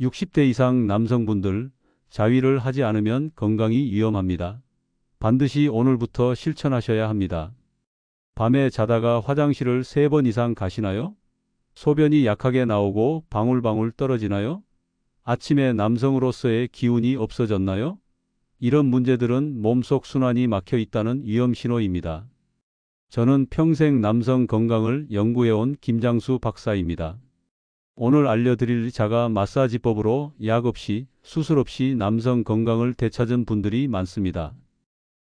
60대 이상 남성분들, 자위를 하지 않으면 건강이 위험합니다. 반드시 오늘부터 실천하셔야 합니다. 밤에 자다가 화장실을 3번 이상 가시나요? 소변이 약하게 나오고 방울방울 떨어지나요? 아침에 남성으로서의 기운이 없어졌나요? 이런 문제들은 몸속 순환이 막혀 있다는 위험 신호입니다. 저는 평생 남성 건강을 연구해온 김장수 박사입니다. 오늘 알려드릴 자가 마사지법으로 약 없이, 수술 없이 남성 건강을 되찾은 분들이 많습니다.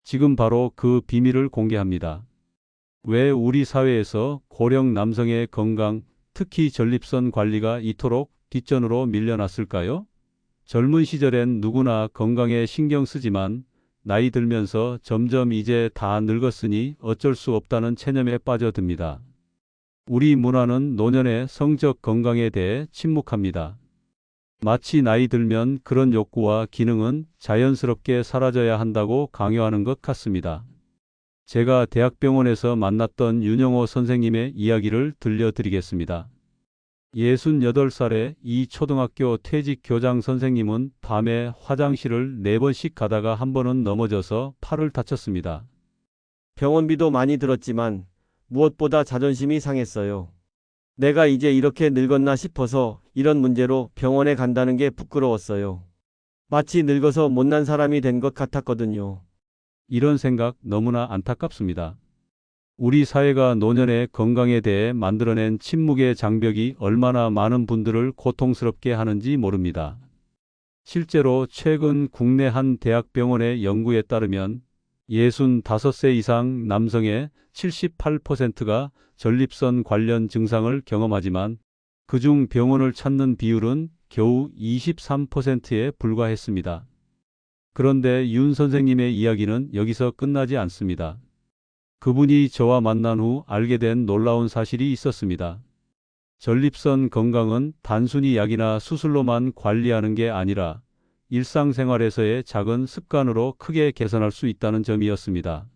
지금 바로 그 비밀을 공개합니다. 왜 우리 사회에서 고령 남성의 건강, 특히 전립선 관리가 이토록 뒷전으로 밀려났을까요? 젊은 시절엔 누구나 건강에 신경 쓰지만 나이 들면서 점점 이제 다 늙었으니 어쩔 수 없다는 체념에 빠져듭니다. 우리 문화는 노년의 성적 건강에 대해 침묵합니다. 마치 나이 들면 그런 욕구와 기능은 자연스럽게 사라져야 한다고 강요하는 것 같습니다. 제가 대학병원에서 만났던 윤영호 선생님의 이야기를 들려드리겠습니다. 68살의 이 초등학교 퇴직 교장 선생님은 밤에 화장실을 4번씩 가다가 한 번은 넘어져서 팔을 다쳤습니다. 병원비도 많이 들었지만 무엇보다 자존심이 상했어요. 내가 이제 이렇게 늙었나 싶어서 이런 문제로 병원에 간다는 게 부끄러웠어요. 마치 늙어서 못난 사람이 된 것 같았거든요. 이런 생각 너무나 안타깝습니다. 우리 사회가 노년의 건강에 대해 만들어낸 침묵의 장벽이 얼마나 많은 분들을 고통스럽게 하는지 모릅니다. 실제로 최근 국내 한 대학병원의 연구에 따르면 65세 이상 남성의 78%가 전립선 관련 증상을 경험하지만 그중 병원을 찾는 비율은 겨우 23%에 불과했습니다. 그런데 윤 선생님의 이야기는 여기서 끝나지 않습니다. 그분이 저와 만난 후 알게 된 놀라운 사실이 있었습니다. 전립선 건강은 단순히 약이나 수술로만 관리하는 게 아니라 일상생활에서의 작은 습관으로 크게 개선할 수 있다는 점이었습니다.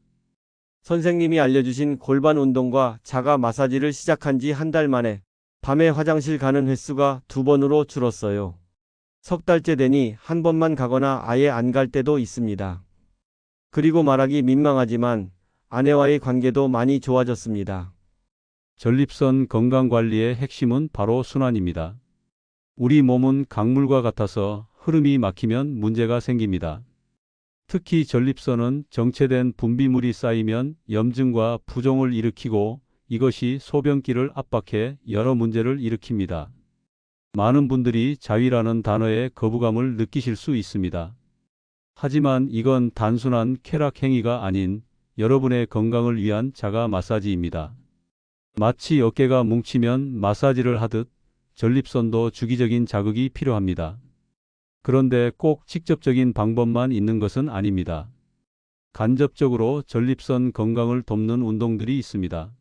선생님이 알려주신 골반 운동과 자가 마사지를 시작한 지 한 달 만에 밤에 화장실 가는 횟수가 2번으로 줄었어요. 석 달째 되니 한 번만 가거나 아예 안 갈 때도 있습니다. 그리고 말하기 민망하지만 아내와의 관계도 많이 좋아졌습니다. 전립선 건강관리의 핵심은 바로 순환입니다. 우리 몸은 강물과 같아서 흐름이 막히면 문제가 생깁니다. 특히 전립선은 정체된 분비물이 쌓이면 염증과 부종을 일으키고 이것이 소변기를 압박해 여러 문제를 일으킵니다. 많은 분들이 자위라는 단어에 거부감을 느끼실 수 있습니다. 하지만 이건 단순한 쾌락 행위가 아닌 여러분의 건강을 위한 자가 마사지입니다. 마치 어깨가 뭉치면 마사지를 하듯 전립선도 주기적인 자극이 필요합니다. 그런데 꼭 직접적인 방법만 있는 것은 아닙니다. 간접적으로 전립선 건강을 돕는 운동들이 있습니다.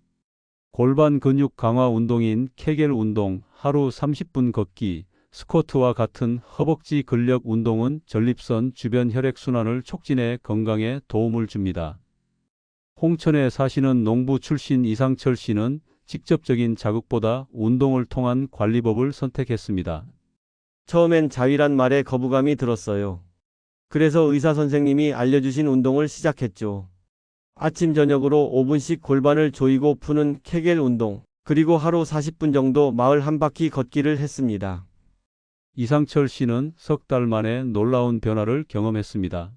골반 근육 강화 운동인 케겔 운동, 하루 30분 걷기, 스쿼트와 같은 허벅지 근력 운동은 전립선 주변 혈액순환을 촉진해 건강에 도움을 줍니다. 홍천에 사시는 농부 출신 이상철 씨는 직접적인 자극보다 운동을 통한 관리법을 선택했습니다. 처음엔 자위란 말에 거부감이 들었어요. 그래서 의사 선생님이 알려주신 운동을 시작했죠. 아침 저녁으로 5분씩 골반을 조이고 푸는 케겔 운동, 그리고 하루 40분 정도 마을 한 바퀴 걷기를 했습니다. 이상철 씨는 석 달 만에 놀라운 변화를 경험했습니다.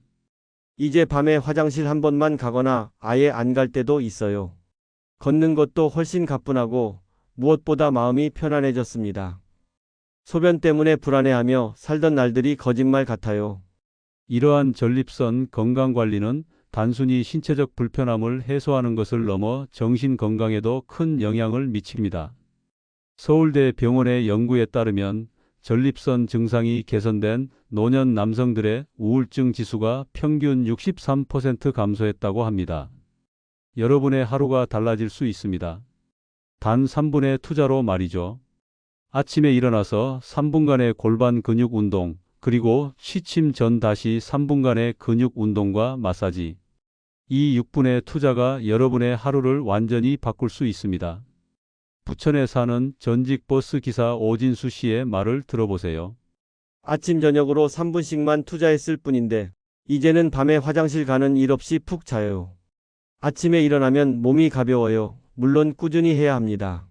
이제 밤에 화장실 한 번만 가거나 아예 안 갈 때도 있어요. 걷는 것도 훨씬 가뿐하고 무엇보다 마음이 편안해졌습니다. 소변 때문에 불안해하며 살던 날들이 거짓말 같아요. 이러한 전립선 건강관리는 단순히 신체적 불편함을 해소하는 것을 넘어 정신 건강에도 큰 영향을 미칩니다. 서울대 병원의 연구에 따르면 전립선 증상이 개선된 노년 남성들의 우울증 지수가 평균 63% 감소했다고 합니다. 여러분의 하루가 달라질 수 있습니다. 단 3분의 투자로 말이죠. 아침에 일어나서 3분간의 골반 근육 운동, 그리고 취침 전 다시 3분간의 근육 운동과 마사지. 이 6분의 투자가 여러분의 하루를 완전히 바꿀 수 있습니다. 부천에 사는 전직 버스 기사 오진수 씨의 말을 들어보세요. 아침 저녁으로 3분씩만 투자했을 뿐인데 이제는 밤에 화장실 가는 일 없이 푹 자요. 아침에 일어나면 몸이 가벼워요. 물론 꾸준히 해야 합니다.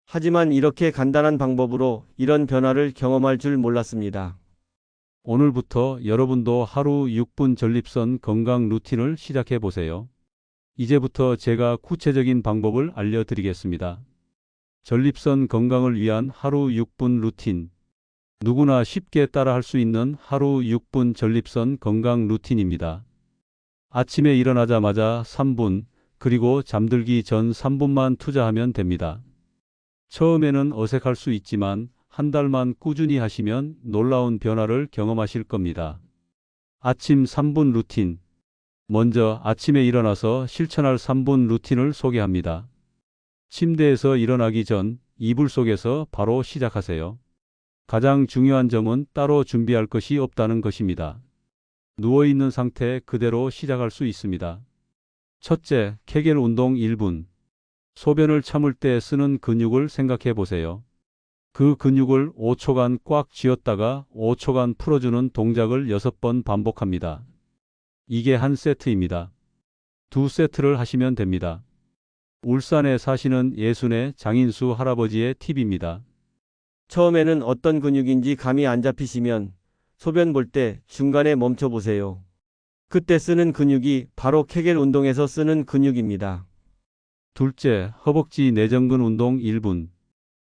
하지만 이렇게 간단한 방법으로 이런 변화를 경험할 줄 몰랐습니다. 오늘부터 여러분도 하루 6분 전립선 건강 루틴을 시작해 보세요. 이제부터 제가 구체적인 방법을 알려드리겠습니다. 전립선 건강을 위한 하루 6분 루틴. 누구나 쉽게 따라할 수 있는 하루 6분 전립선 건강 루틴입니다. 아침에 일어나자마자 3분, 그리고 잠들기 전 3분만 투자하면 됩니다. 처음에는 어색할 수 있지만 한 달만 꾸준히 하시면 놀라운 변화를 경험하실 겁니다. 아침 3분 루틴. 먼저 아침에 일어나서 실천할 3분 루틴을 소개합니다. 침대에서 일어나기 전 이불 속에서 바로 시작하세요. 가장 중요한 점은 따로 준비할 것이 없다는 것입니다. 누워있는 상태 그대로 시작할 수 있습니다. 첫째, 케겔 운동 1분. 소변을 참을 때 쓰는 근육을 생각해 보세요. 그 근육을 5초간 꽉 쥐었다가 5초간 풀어주는 동작을 6번 반복합니다. 이게 한 세트입니다. 두 세트를 하시면 됩니다. 울산에 사시는 예순의 장인수 할아버지의 팁입니다. 처음에는 어떤 근육인지 감이 안 잡히시면 소변 볼 때 중간에 멈춰 보세요. 그때 쓰는 근육이 바로 케겔 운동에서 쓰는 근육입니다. 둘째, 허벅지 내전근 운동 1분.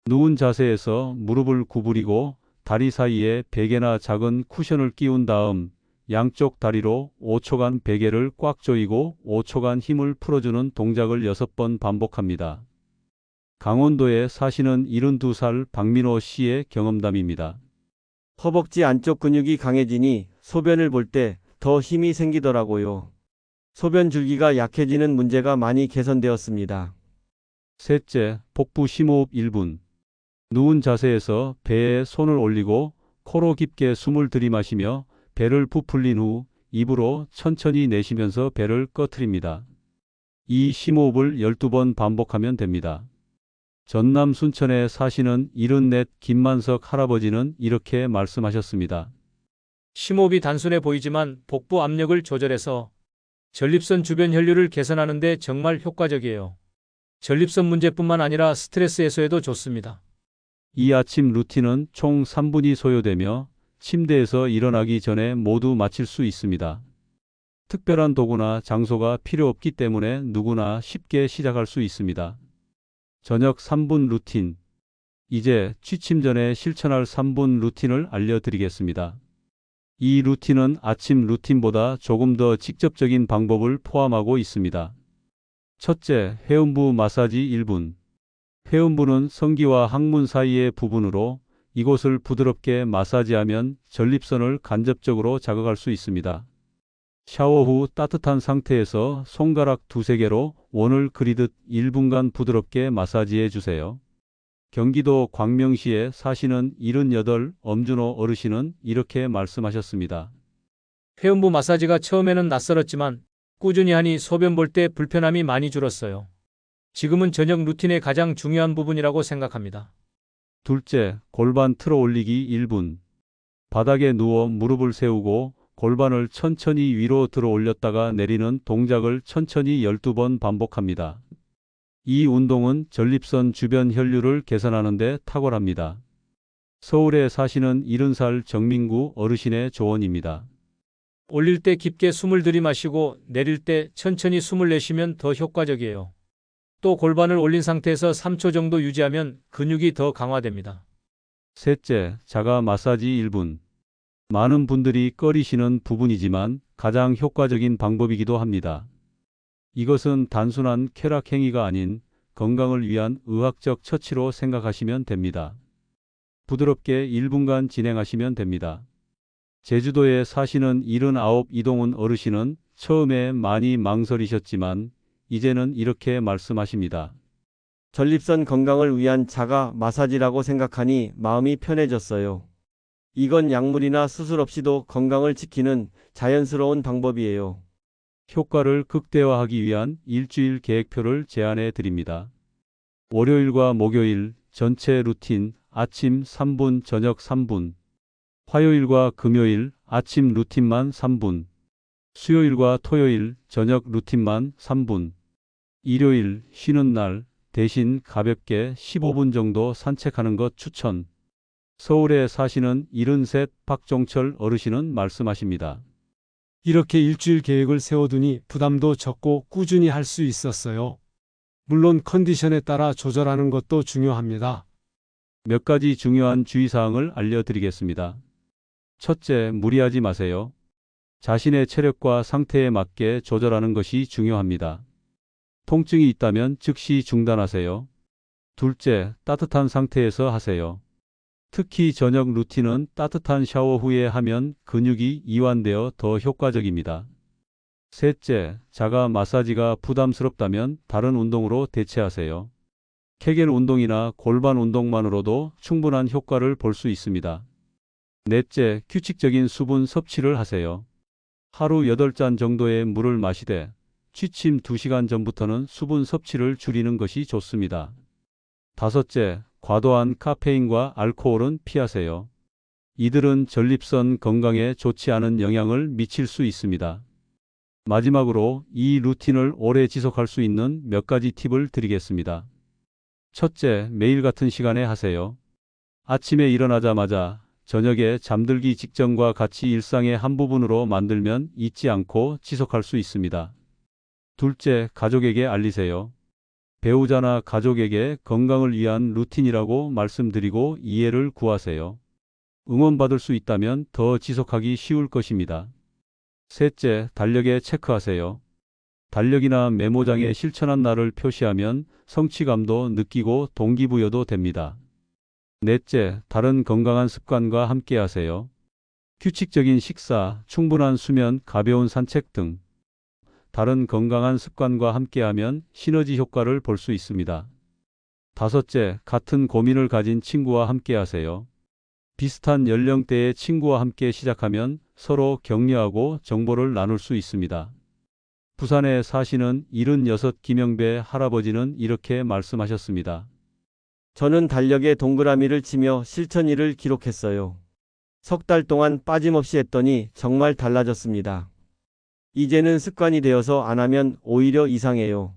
누운 자세에서 무릎을 구부리고 다리 사이에 베개나 작은 쿠션을 끼운 다음 양쪽 다리로 5초간 베개를 꽉 조이고 5초간 힘을 풀어주는 동작을 6번 반복합니다. 강원도에 사시는 72살 박민호 씨의 경험담입니다. 허벅지 안쪽 근육이 강해지니 소변을 볼 때 더 힘이 생기더라고요. 소변 줄기가 약해지는 문제가 많이 개선되었습니다. 셋째, 복부 심호흡 1분. 누운 자세에서 배에 손을 올리고 코로 깊게 숨을 들이마시며 배를 부풀린 후 입으로 천천히 내쉬면서 배를 꺼트립니다. 이 심호흡을 12번 반복하면 됩니다. 전남 순천에 사시는 74 김만석 할아버지는 이렇게 말씀하셨습니다. 심호흡이 단순해 보이지만 복부 압력을 조절해서 전립선 주변 혈류를 개선하는 데 정말 효과적이에요. 전립선 문제뿐만 아니라 스트레스 해소에도 좋습니다. 이 아침 루틴은 총 3분이 소요되며 침대에서 일어나기 전에 모두 마칠 수 있습니다. 특별한 도구나 장소가 필요 없기 때문에 누구나 쉽게 시작할 수 있습니다. 저녁 3분 루틴. 이제 취침 전에 실천할 3분 루틴을 알려드리겠습니다. 이 루틴은 아침 루틴보다 조금 더 직접적인 방법을 포함하고 있습니다. 첫째, 회음부 마사지 1분. 회음부는 성기와 항문 사이의 부분으로 이곳을 부드럽게 마사지하면 전립선을 간접적으로 자극할 수 있습니다. 샤워 후 따뜻한 상태에서 손가락 2-3개로 원을 그리듯 1분간 부드럽게 마사지해 주세요. 경기도 광명시에 사시는 78 엄준호 어르신은 이렇게 말씀하셨습니다. 회음부 마사지가 처음에는 낯설었지만 꾸준히 하니 소변 볼 때 불편함이 많이 줄었어요. 지금은 저녁 루틴의 가장 중요한 부분이라고 생각합니다. 둘째, 골반 틀어 올리기 1분. 바닥에 누워 무릎을 세우고 골반을 천천히 위로 들어 올렸다가 내리는 동작을 천천히 12번 반복합니다. 이 운동은 전립선 주변 혈류를 개선하는 데 탁월합니다. 서울에 사시는 70살 정민구 어르신의 조언입니다. 올릴 때 깊게 숨을 들이마시고 내릴 때 천천히 숨을 내쉬면 더 효과적이에요. 또 골반을 올린 상태에서 3초 정도 유지하면 근육이 더 강화됩니다. 셋째, 자가 마사지 1분. 많은 분들이 꺼리시는 부분이지만 가장 효과적인 방법이기도 합니다. 이것은 단순한 쾌락 행위가 아닌 건강을 위한 의학적 처치로 생각하시면 됩니다. 부드럽게 1분간 진행하시면 됩니다. 제주도에 사시는 79 이동훈 어르신은 처음에 많이 망설이셨지만 이제는 이렇게 말씀하십니다. 전립선 건강을 위한 자가 마사지라고 생각하니 마음이 편해졌어요. 이건 약물이나 수술 없이도 건강을 지키는 자연스러운 방법이에요. 효과를 극대화하기 위한 일주일 계획표를 제안해 드립니다. 월요일과 목요일 전체 루틴 아침 3분 저녁 3분. 화요일과 금요일 아침 루틴만 3분, 수요일과 토요일 저녁 루틴만 3분, 일요일 쉬는 날 대신 가볍게 15분 정도 산책하는 것 추천. 서울에 사시는 73 박종철 어르신은 말씀하십니다. 이렇게 일주일 계획을 세워두니 부담도 적고 꾸준히 할 수 있었어요. 물론 컨디션에 따라 조절하는 것도 중요합니다. 몇 가지 중요한 주의사항을 알려드리겠습니다. 첫째, 무리하지 마세요. 자신의 체력과 상태에 맞게 조절하는 것이 중요합니다. 통증이 있다면 즉시 중단하세요. 둘째, 따뜻한 상태에서 하세요. 특히 저녁 루틴은 따뜻한 샤워 후에 하면 근육이 이완되어 더 효과적입니다. 셋째, 자가 마사지가 부담스럽다면 다른 운동으로 대체하세요. 케겔 운동이나 골반 운동만으로도 충분한 효과를 볼 수 있습니다. 넷째, 규칙적인 수분 섭취를 하세요. 하루 8잔 정도의 물을 마시되 취침 2시간 전부터는 수분 섭취를 줄이는 것이 좋습니다. 다섯째, 과도한 카페인과 알코올은 피하세요. 이들은 전립선 건강에 좋지 않은 영향을 미칠 수 있습니다. 마지막으로 이 루틴을 오래 지속할 수 있는 몇 가지 팁을 드리겠습니다. 첫째, 매일 같은 시간에 하세요. 아침에 일어나자마자 저녁에 잠들기 직전과 같이 일상의 한 부분으로 만들면 잊지 않고 지속할 수 있습니다. 둘째, 가족에게 알리세요. 배우자나 가족에게 건강을 위한 루틴이라고 말씀드리고 이해를 구하세요. 응원받을 수 있다면 더 지속하기 쉬울 것입니다. 셋째, 달력에 체크하세요. 달력이나 메모장에 실천한 날을 표시하면 성취감도 느끼고 동기부여도 됩니다. 넷째, 다른 건강한 습관과 함께 하세요. 규칙적인 식사, 충분한 수면, 가벼운 산책 등 다른 건강한 습관과 함께하면 시너지 효과를 볼 수 있습니다. 다섯째, 같은 고민을 가진 친구와 함께하세요. 비슷한 연령대의 친구와 함께 시작하면 서로 격려하고 정보를 나눌 수 있습니다. 부산에 사시는 76 김영배 할아버지는 이렇게 말씀하셨습니다. 저는 달력에 동그라미를 치며 실천일을 기록했어요. 3달 동안 빠짐없이 했더니 정말 달라졌습니다. 이제는 습관이 되어서 안 하면 오히려 이상해요.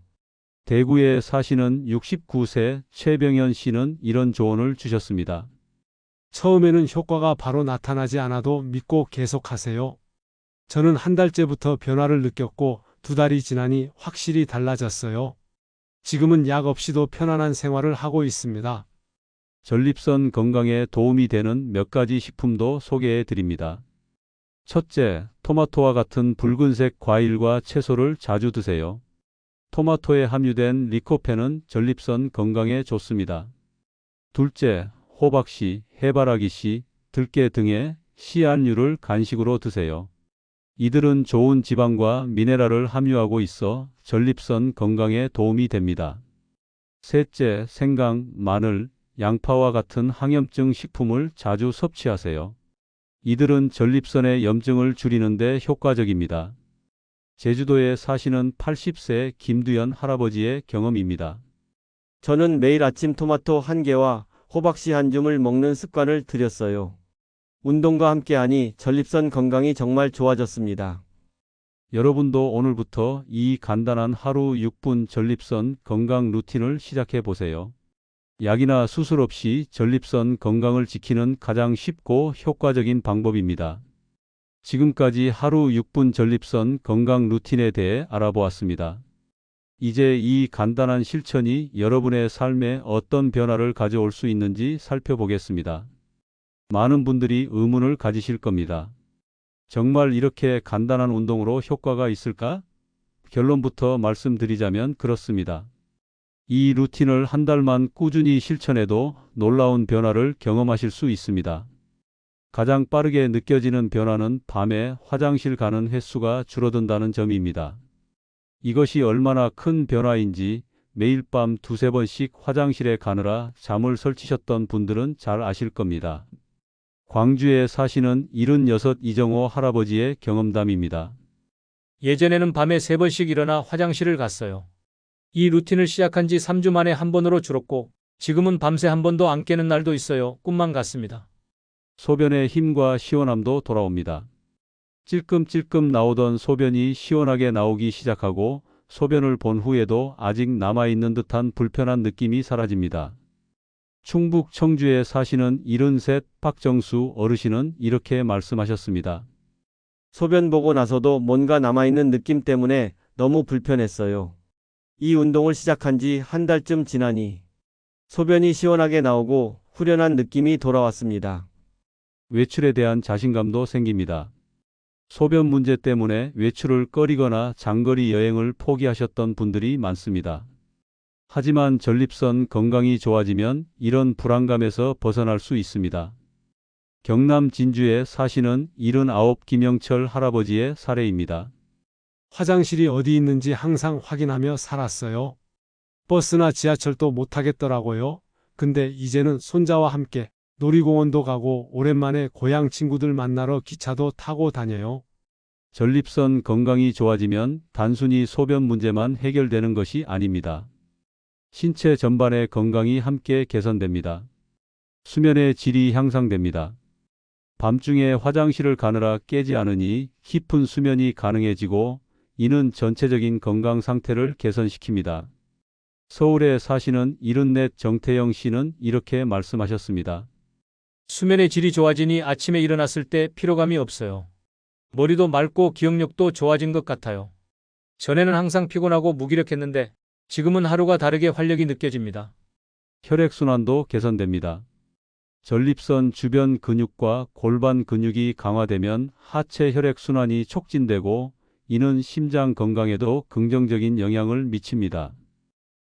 대구에 사시는 69세 최병현 씨는 이런 조언을 주셨습니다. 처음에는 효과가 바로 나타나지 않아도 믿고 계속하세요. 저는 한 달째부터 변화를 느꼈고 2달이 지나니 확실히 달라졌어요. 지금은 약 없이도 편안한 생활을 하고 있습니다. 전립선 건강에 도움이 되는 몇 가지 식품도 소개해 드립니다. 첫째, 토마토와 같은 붉은색 과일과 채소를 자주 드세요. 토마토에 함유된 리코펜은 전립선 건강에 좋습니다. 둘째, 호박씨, 해바라기씨, 들깨 등의 씨앗류를 간식으로 드세요. 이들은 좋은 지방과 미네랄을 함유하고 있어 전립선 건강에 도움이 됩니다. 셋째, 생강, 마늘, 양파와 같은 항염증 식품을 자주 섭취하세요. 이들은 전립선의 염증을 줄이는 데 효과적입니다. 제주도에 사시는 80세 김두연 할아버지의 경험입니다. 저는 매일 아침 토마토 1개와 호박씨 1줌을 먹는 습관을 들였어요. 운동과 함께하니 전립선 건강이 정말 좋아졌습니다. 여러분도 오늘부터 이 간단한 하루 6분 전립선 건강 루틴을 시작해 보세요. 약이나 수술 없이 전립선 건강을 지키는 가장 쉽고 효과적인 방법입니다. 지금까지 하루 6분 전립선 건강 루틴에 대해 알아보았습니다. 이제 이 간단한 실천이 여러분의 삶에 어떤 변화를 가져올 수 있는지 살펴보겠습니다. 많은 분들이 의문을 가지실 겁니다. 정말 이렇게 간단한 운동으로 효과가 있을까? 결론부터 말씀드리자면 그렇습니다. 이 루틴을 한 달만 꾸준히 실천해도 놀라운 변화를 경험하실 수 있습니다. 가장 빠르게 느껴지는 변화는 밤에 화장실 가는 횟수가 줄어든다는 점입니다. 이것이 얼마나 큰 변화인지 매일 밤 2~3번씩 화장실에 가느라 잠을 설치셨던 분들은 잘 아실 겁니다. 광주에 사시는 76 이정호 할아버지의 경험담입니다. 예전에는 밤에 3번씩 일어나 화장실을 갔어요. 이 루틴을 시작한 지 3주 만에 한 번으로 줄었고 지금은 밤새 한 번도 안 깨는 날도 있어요. 꿈만 같습니다. 소변의 힘과 시원함도 돌아옵니다. 찔끔찔끔 나오던 소변이 시원하게 나오기 시작하고 소변을 본 후에도 아직 남아있는 듯한 불편한 느낌이 사라집니다. 충북 청주에 사시는 73 박정수 어르신은 이렇게 말씀하셨습니다. 소변 보고 나서도 뭔가 남아있는 느낌 때문에 너무 불편했어요. 이 운동을 시작한 지 한 달쯤 지나니 소변이 시원하게 나오고 후련한 느낌이 돌아왔습니다. 외출에 대한 자신감도 생깁니다. 소변 문제 때문에 외출을 꺼리거나 장거리 여행을 포기하셨던 분들이 많습니다. 하지만 전립선 건강이 좋아지면 이런 불안감에서 벗어날 수 있습니다. 경남 진주에 사시는 79 김영철 할아버지의 사례입니다. 화장실이 어디 있는지 항상 확인하며 살았어요. 버스나 지하철도 못 타겠더라고요. 근데 이제는 손자와 함께 놀이공원도 가고 오랜만에 고향 친구들 만나러 기차도 타고 다녀요. 전립선 건강이 좋아지면 단순히 소변 문제만 해결되는 것이 아닙니다. 신체 전반의 건강이 함께 개선됩니다. 수면의 질이 향상됩니다. 밤중에 화장실을 가느라 깨지 않으니 깊은 수면이 가능해지고 이는 전체적인 건강 상태를 개선시킵니다. 서울에 사시는 74 정태영 씨는 이렇게 말씀하셨습니다. 수면의 질이 좋아지니 아침에 일어났을 때 피로감이 없어요. 머리도 맑고 기억력도 좋아진 것 같아요. 전에는 항상 피곤하고 무기력했는데 지금은 하루가 다르게 활력이 느껴집니다. 혈액순환도 개선됩니다. 전립선 주변 근육과 골반 근육이 강화되면 하체 혈액순환이 촉진되고 이는 심장 건강에도 긍정적인 영향을 미칩니다.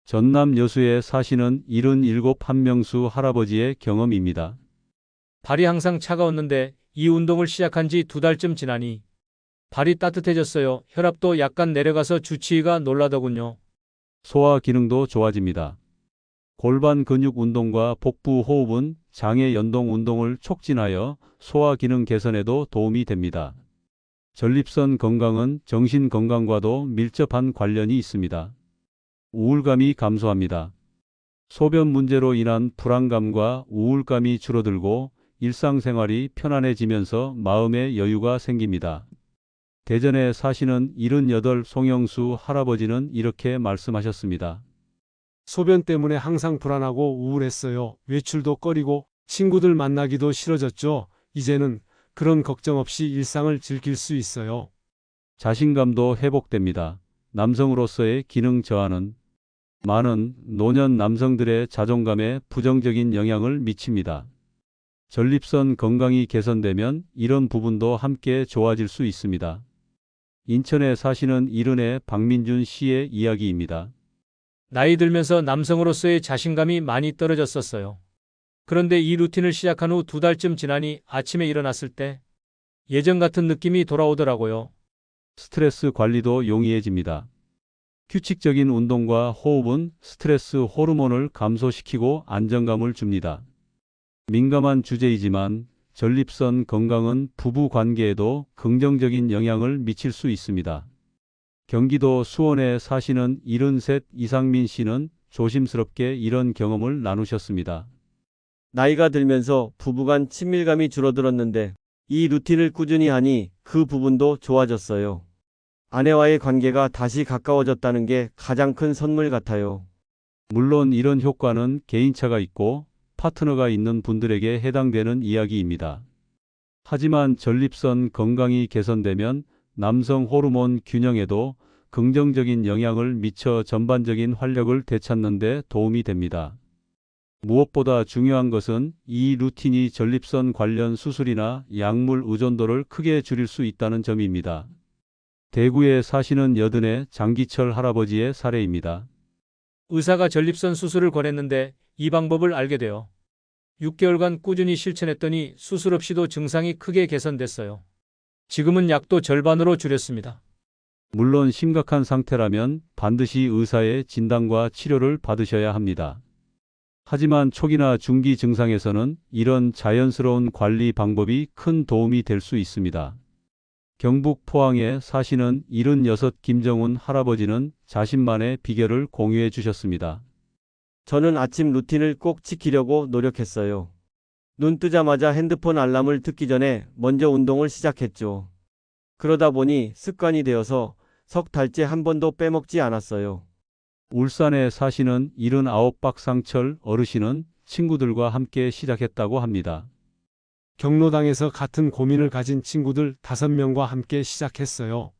전남 여수에 사시는 77 한명수 할아버지의 경험입니다. 발이 항상 차가웠는데 이 운동을 시작한 지 2달쯤 지나니 발이 따뜻해졌어요. 혈압도 약간 내려가서 주치의가 놀라더군요. 소화 기능도 좋아집니다. 골반 근육 운동과 복부 호흡은 장의 연동 운동을 촉진하여 소화 기능 개선에도 도움이 됩니다. 전립선 건강은 정신 건강과도 밀접한 관련이 있습니다. 우울감이 감소합니다. 소변 문제로 인한 불안감과 우울감이 줄어들고 일상생활이 편안해지면서 마음의 여유가 생깁니다. 대전에 사시는 78 송영수 할아버지는 이렇게 말씀하셨습니다. 소변 때문에 항상 불안하고 우울했어요. 외출도 꺼리고 친구들 만나기도 싫어졌죠. 이제는 그런 걱정 없이 일상을 즐길 수 있어요. 자신감도 회복됩니다. 남성으로서의 기능 저하는 많은 노년 남성들의 자존감에 부정적인 영향을 미칩니다. 전립선 건강이 개선되면 이런 부분도 함께 좋아질 수 있습니다. 인천에 사시는 70의 박민준 씨의 이야기입니다. 나이 들면서 남성으로서의 자신감이 많이 떨어졌었어요. 그런데 이 루틴을 시작한 후 2달쯤 지나니 아침에 일어났을 때 예전 같은 느낌이 돌아오더라고요. 스트레스 관리도 용이해집니다. 규칙적인 운동과 호흡은 스트레스 호르몬을 감소시키고 안정감을 줍니다. 민감한 주제이지만 전립선 건강은 부부 관계에도 긍정적인 영향을 미칠 수 있습니다. 경기도 수원에 사시는 73 이상민 씨는 조심스럽게 이런 경험을 나누셨습니다. 나이가 들면서 부부간 친밀감이 줄어들었는데 이 루틴을 꾸준히 하니 그 부분도 좋아졌어요. 아내와의 관계가 다시 가까워졌다는 게 가장 큰 선물 같아요. 물론 이런 효과는 개인차가 있고 파트너가 있는 분들에게 해당되는 이야기입니다. 하지만 전립선 건강이 개선되면 남성 호르몬 균형에도 긍정적인 영향을 미쳐 전반적인 활력을 되찾는 데 도움이 됩니다. 무엇보다 중요한 것은 이 루틴이 전립선 관련 수술이나 약물 의존도를 크게 줄일 수 있다는 점입니다. 대구에 사시는 80의 장기철 할아버지의 사례입니다. 의사가 전립선 수술을 권했는데 이 방법을 알게 되어 6개월간 꾸준히 실천했더니 수술 없이도 증상이 크게 개선됐어요. 지금은 약도 절반으로 줄였습니다. 물론 심각한 상태라면 반드시 의사의 진단과 치료를 받으셔야 합니다. 하지만 초기나 중기 증상에서는 이런 자연스러운 관리 방법이 큰 도움이 될 수 있습니다. 경북 포항에 사시는 76 김정훈 할아버지는 자신만의 비결을 공유해 주셨습니다. 저는 아침 루틴을 꼭 지키려고 노력했어요. 눈 뜨자마자 핸드폰 알람을 듣기 전에 먼저 운동을 시작했죠. 그러다 보니 습관이 되어서 석 달째 한 번도 빼먹지 않았어요. 울산에 사시는 79박상철 어르신은 친구들과 함께 시작했다고 합니다. 경로당에서 같은 고민을 가진 친구들 5명과 함께 시작했어요.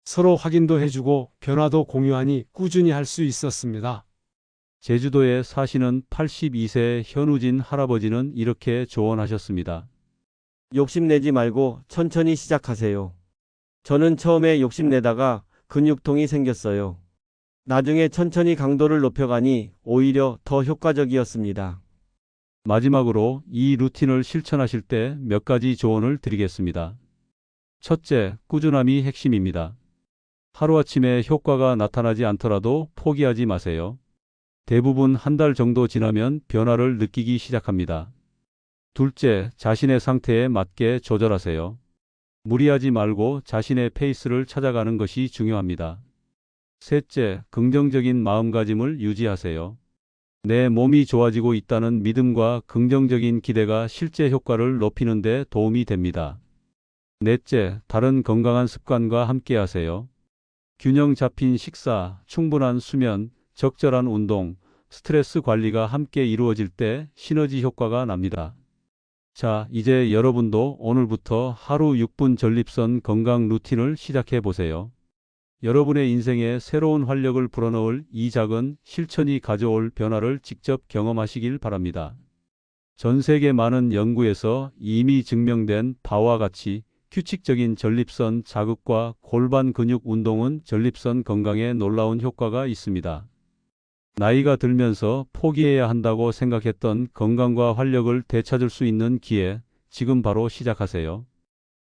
서로 확인도 해주고 변화도 공유하니 꾸준히 할 수 있었습니다. 제주도에 사시는 82세 현우진 할아버지는 이렇게 조언하셨습니다. 욕심내지 말고 천천히 시작하세요. 저는 처음에 욕심내다가 근육통이 생겼어요. 나중에 천천히 강도를 높여가니 오히려 더 효과적이었습니다. 마지막으로 이 루틴을 실천하실 때 몇 가지 조언을 드리겠습니다. 첫째, 꾸준함이 핵심입니다. 하루아침에 효과가 나타나지 않더라도 포기하지 마세요. 대부분 한 달 정도 지나면 변화를 느끼기 시작합니다. 둘째, 자신의 상태에 맞게 조절하세요. 무리하지 말고 자신의 페이스를 찾아가는 것이 중요합니다. 셋째, 긍정적인 마음가짐을 유지하세요. 내 몸이 좋아지고 있다는 믿음과 긍정적인 기대가 실제 효과를 높이는 데 도움이 됩니다. 넷째, 다른 건강한 습관과 함께 하세요. 균형 잡힌 식사, 충분한 수면, 적절한 운동, 스트레스 관리가 함께 이루어질 때 시너지 효과가 납니다. 자, 이제 여러분도 오늘부터 하루 6분 전립선 건강 루틴을 시작해 보세요. 여러분의 인생에 새로운 활력을 불어넣을 이 작은 실천이 가져올 변화를 직접 경험하시길 바랍니다. 전 세계 많은 연구에서 이미 증명된 바와 같이 규칙적인 전립선 자극과 골반 근육 운동은 전립선 건강에 놀라운 효과가 있습니다. 나이가 들면서 포기해야 한다고 생각했던 건강과 활력을 되찾을 수 있는 기회, 지금 바로 시작하세요.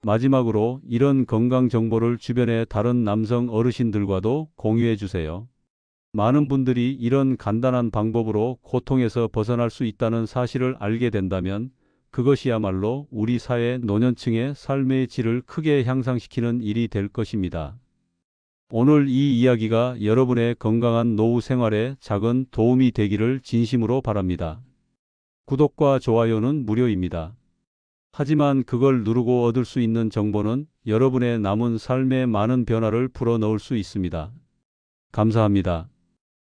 마지막으로 이런 건강 정보를 주변의 다른 남성 어르신들과도 공유해 주세요. 많은 분들이 이런 간단한 방법으로 고통에서 벗어날 수 있다는 사실을 알게 된다면 그것이야말로 우리 사회 노년층의 삶의 질을 크게 향상시키는 일이 될 것입니다. 오늘 이 이야기가 여러분의 건강한 노후 생활에 작은 도움이 되기를 진심으로 바랍니다. 구독과 좋아요는 무료입니다. 하지만 그걸 누르고 얻을 수 있는 정보는 여러분의 남은 삶에 많은 변화를 불어넣을 수 있습니다. 감사합니다.